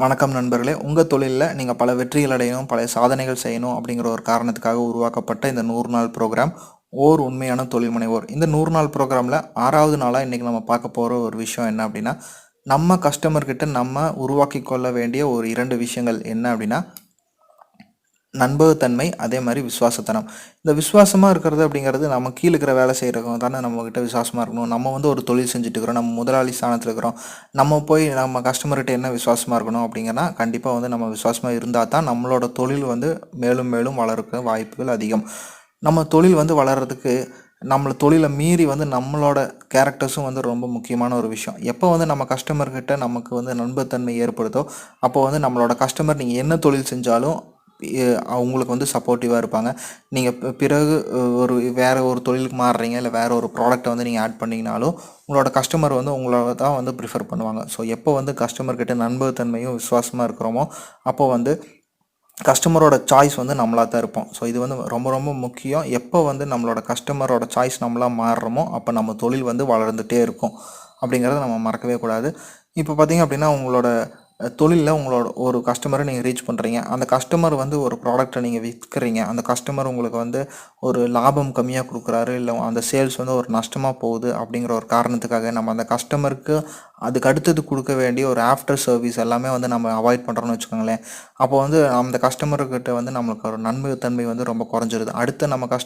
வணக்கம் நண்பர்களே. உங்கள் தொழிலில் நீங்கள் பல வெற்றிகள் அடையணும், பல சாதனைகள் செய்யணும் அப்படிங்கிற ஒரு காரணத்துக்காக உருவாக்கப்பட்ட இந்த 100 நாள் ப்ரோக்ராம் ஓர் உண்மையான தொழில் முனைவோர். இந்த 100 நாள் ப்ரோக்ராமில் 6வது நாளாக இன்றைக்கி நம்ம பார்க்க போகிற ஒரு விஷயம் என்ன அப்படின்னா, நம்ம கஸ்டமர்கிட்ட நம்ம உருவாக்கி கொள்ள வேண்டிய ஒரு 2 விஷயங்கள் என்ன அப்படின்னா, நம்பகத்தன்மை, அதே மாதிரி விசுவாசத்தனம். இந்த விசுவாசமாக இருக்கிறது அப்படிங்கிறது நம்ம கீழே இருக்கிற வேலை செய்கிறவங்க தானே நம்மக்கிட்ட விசுவாசமாக இருக்கணும். நம்ம வந்து ஒரு தொழில் செஞ்சுட்டு இருக்கிறோம், நம்ம முதலாளி ஸ்தானத்தில் இருக்கிறோம். நம்ம போய் நம்ம கஸ்டமர்கிட்ட என்ன விசுவாசமாக இருக்கணும் அப்படிங்கன்னா, கண்டிப்பாக வந்து நம்ம விசுவாசமாக இருந்தால் தான் நம்மளோட தொழில் வந்து மேலும் மேலும் வளர்க்க வாய்ப்புகள் அதிகம். நம்ம தொழில் வந்து வளர்கிறதுக்கு தொழிலை மீறி வந்து நம்மளோட கேரக்டர்ஸும் வந்து ரொம்ப முக்கியமான ஒரு விஷயம். எப்போ வந்து நம்ம கஸ்டமர்கிட்ட நமக்கு வந்து நண்பத்தன்மை ஏற்படுதோ, அப்போ வந்து நம்மளோட கஸ்டமர் நீங்கள் என்ன தொழில் செஞ்சாலும் அவங்களுக்கு வந்து சப்போர்ட்டிவாக இருப்பாங்க. நீங்கள் பிறகு வேறு ஒரு தொழிலுக்கு மாறுறீங்க, இல்லை வேறு ஒரு ப்ராடக்ட்டை வந்து நீங்கள் ஆட் பண்ணிங்கனாலும் உங்களோட கஸ்டமர் வந்து உங்களை தான் வந்து ப்ரிஃபர் பண்ணுவாங்க. ஸோ எப்போ வந்து கஸ்டமர்கிட்ட நண்பகத்தன்மையும் விசுவாசமாக இருக்கிறோமோ, அப்போ வந்து கஸ்டமரோட சாய்ஸ் வந்து நம்மளாக தான் இருப்போம். ஸோ இது வந்து ரொம்ப ரொம்ப முக்கியம். எப்போ வந்து நம்மளோட கஸ்டமரோட சாய்ஸ் நம்மளாக மாறுறோமோ, அப்போ நம்ம தொழில் வந்து வளர்ந்துகிட்டே இருக்கும் அப்படிங்கிறத நம்ம மறக்கவே கூடாது. இப்போ பார்த்தீங்க அப்படின்னா, உங்களோட தொழிலில் உங்களோட ஒரு கஸ்டமரை நீங்கள் ரீச் பண்ணுறீங்க. அந்த கஸ்டமர் வந்து ஒரு ப்ராடக்ட்டை நீங்கள் விற்கிறீங்க. அந்த கஸ்டமர் உங்களுக்கு வந்து ஒரு லாபம் கம்மியாக கொடுக்குறாரு, இல்லை அந்த சேல்ஸ் வந்து ஒரு நஷ்டமாக போகுது அப்படிங்கிற ஒரு காரணத்துக்காக நம்ம அந்த கஸ்டமருக்கு அதுக்கு அடுத்தது கொடுக்க வேண்டிய ஒரு ஆஃப்டர் சர்வீஸ் எல்லாமே வந்து நம்ம அவாய்ட் பண்ணுறோன்னு வச்சுக்கோங்களேன். அப்போ வந்து அந்த கஸ்டமர்கிட்ட வந்து நம்மளுக்கு ஒரு நன்மைத்தன்மை வந்து ரொம்ப குறைஞ்சிருது. அடுத்து நம்ம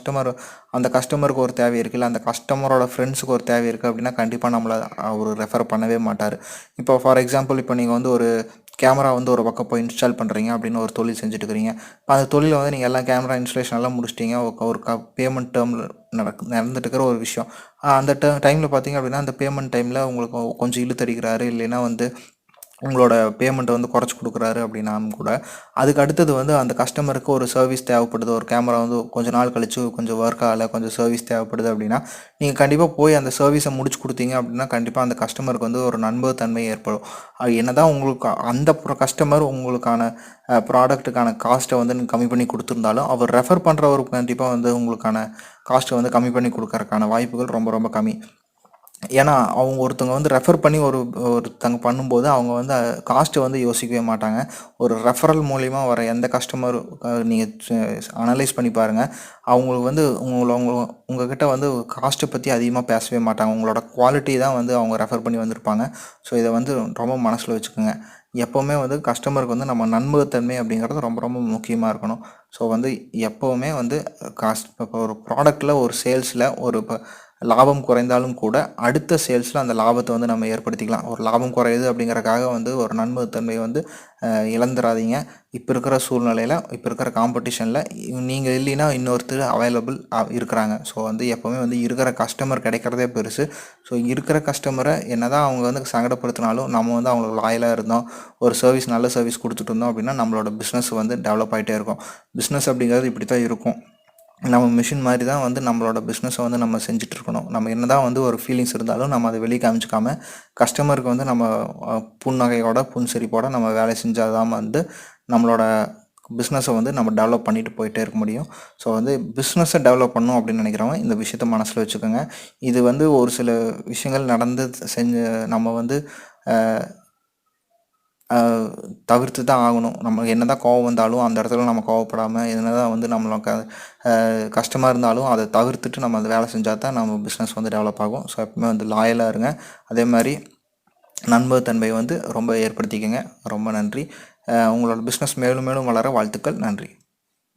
அந்த கஸ்டமருக்கு ஒரு தேவை இருக்குது, இல்லை அந்த கஸ்டமரோட ஃப்ரெண்ட்ஸுக்கு ஒரு தேவை இருக்குது அப்படின்னா கண்டிப்பாக நம்மளை அவர் ரெஃபர் பண்ணவே மாட்டார். இப்போ ஃபார் எக்ஸாம்பிள், இப்போ நீங்கள் வந்து ஒரு கேமரா வந்து ஒரு பக்கம் போய் இன்ஸ்டால் பண்ணுறீங்க அப்படின்னு ஒரு தொழில் செஞ்சுட்டு இருக்கிறீங்க. இப்போ அந்த தொழிலை வந்து நீங்கள் எல்லாம் கேமரா இன்ஸ்டலேஷன் எல்லாம் முடிச்சிட்டிங்க. ஒரு பேமெண்ட் டேர்மில் நடந்துட்டு இருக்கிற ஒரு விஷயம். அந்த டைமில் பார்த்தீங்க அப்படின்னா, அந்த பேமெண்ட் டைமில் உங்களுக்கு கொஞ்சம் இழுத்தடிக்கிறாரு, இல்லைன்னா வந்து உங்களோட பேமெண்ட்டை வந்து குறைச்சி கொடுக்குறாரு அப்படின்னாலும் கூட, அதுக்கு அடுத்தது வந்து அந்த கஸ்டமருக்கு ஒரு சர்வீஸ் தேவைப்படுது. ஒரு கேமரா வந்து கொஞ்சம் நாள் கழித்து கொஞ்சம் ஒர்க் ஆகலை, கொஞ்சம் சர்வீஸ் தேவைப்படுது அப்படின்னா, நீங்கள் கண்டிப்பாக போய் அந்த சர்வீஸை முடிச்சு கொடுத்தீங்க அப்படின்னா கண்டிப்பாக அந்த கஸ்டமருக்கு வந்து ஒரு நண்பகத்தன்மை ஏற்படும். அது என்ன தான் உங்களுக்கு அந்த கஸ்டமர் உங்களுக்கான ப்ராடக்ட்டுக்கான காஸ்ட்டை வந்து கம்மி பண்ணி கொடுத்துருந்தாலும், அவர் ரெஃபர் பண்ணுறவருக்கு கண்டிப்பாக வந்து உங்களுக்கான காஸ்ட்டை வந்து கம்மி பண்ணி கொடுக்கறதுக்கான வாய்ப்புகள் ரொம்ப ரொம்ப கம்மி. ஏன்னா அவங்க ஒருத்தவங்க வந்து ரெஃபர் பண்ணி ஒருத்தங்க பண்ணும்போது அவங்க வந்து காஸ்ட்டை வந்து யோசிக்கவே மாட்டாங்க. ஒரு ரெஃபரல் மூலிமா வர எந்த கஸ்டமர் நீங்கள் அனலைஸ் பண்ணி பாருங்கள். அவங்களுக்கு வந்து உங்ககிட்ட வந்து காஸ்ட்டை பற்றி அதிகமாக பேசவே மாட்டாங்க. உங்களோட குவாலிட்டி தான் வந்து அவங்க ரெஃபர் பண்ணி வந்திருப்பாங்க. ஸோ இதை வந்து ரொம்ப மனசில் வச்சுக்கோங்க. எப்போவுமே வந்து கஸ்டமருக்கு வந்து நம்ம நண்பகத்தன்மை அப்படிங்கிறது ரொம்ப ரொம்ப முக்கியமாக இருக்கணும். ஸோ வந்து எப்போவுமே வந்து இப்போ ஒரு ப்ராடக்ட்டில் ஒரு சேல்ஸில் இப்போ லாபம் குறைந்தாலும் கூட அடுத்த சேல்ஸில் அந்த லாபத்தை வந்து நம்ம ஏற்படுத்திக்கலாம். ஒரு லாபம் குறையுது அப்படிங்கிறக்காக வந்து ஒரு நண்பகத்தன்மையை வந்து இழந்துடாதீங்க. இப்போ இருக்கிற சூழ்நிலையில், இப்போ இருக்கிற காம்படிஷனில் நீங்கள் இல்லைன்னா இன்னொருத்தர் அவைலபிள் இருக்கிறாங்க. ஸோ வந்து எப்போவுமே வந்து இருக்கிற கஸ்டமர் கிடைக்கிறதே பெருசு. ஸோ இருக்கிற கஸ்டமரை என்ன தான் அவங்க வந்து சங்கடப்படுத்தினாலும் நம்ம வந்து அவங்களுக்கு லாயலாக இருந்தோம், ஒரு நல்ல சர்வீஸ் கொடுத்துட்டு இருந்தோம் அப்படின்னா நம்மளோட பிஸ்னஸ் வந்து டெவலப் ஆகிட்டே இருக்கும். பிஸ்னஸ் அப்படிங்கிறது இப்படி தான் இருக்கும். நம்ம மிஷின் மாதிரி தான் வந்து நம்மளோட பிஸ்னஸை வந்து நம்ம செஞ்சிட்ருக்கணும். நம்ம என்ன தான் வந்து ஒரு ஃபீலிங்ஸ் இருந்தாலும் நம்ம அதை வெளியே காமிச்சிக்காமல் கஸ்டமருக்கு வந்து நம்ம புன்னகையோட புன்சிரிப்போட நம்ம வேலை செஞ்சால் தான் வந்து நம்மளோட பிஸ்னஸை வந்து நம்ம டெவலப் பண்ணிட்டு போயிட்டே இருக்க முடியும். ஸோ வந்து பிஸ்னஸை டெவலப் பண்ணணும் அப்படின்னு நினைக்கிறவங்க இந்த விஷயத்த மனசில் வச்சுக்கோங்க. இது வந்து ஒரு சில விஷயங்கள் நம்ம வந்து தவிர்த்து தான் ஆகணும். நமக்கு என்ன தான் கோவம் வந்தாலும் அந்த இடத்துல நம்ம கோவப்படாமல், என்ன தான் வந்து நம்மளுக்கு கஷ்டமாக இருந்தாலும் அதை தவிர்த்துட்டு நம்ம அந்த வேலை செஞ்சால் தான் நம்ம பிஸ்னஸ் வந்து டெவலப் ஆகும். ஸோ எப்பவுமே வந்து லாயலாக இருங்க. அதே மாதிரி நண்பகத்தன்மை வந்து ரொம்ப ஏற்படுத்திக்கங்க. ரொம்ப நன்றி. உங்களோட பிஸ்னஸ் மேலும் மேலும் வளர வாழ்த்துக்கள். நன்றி.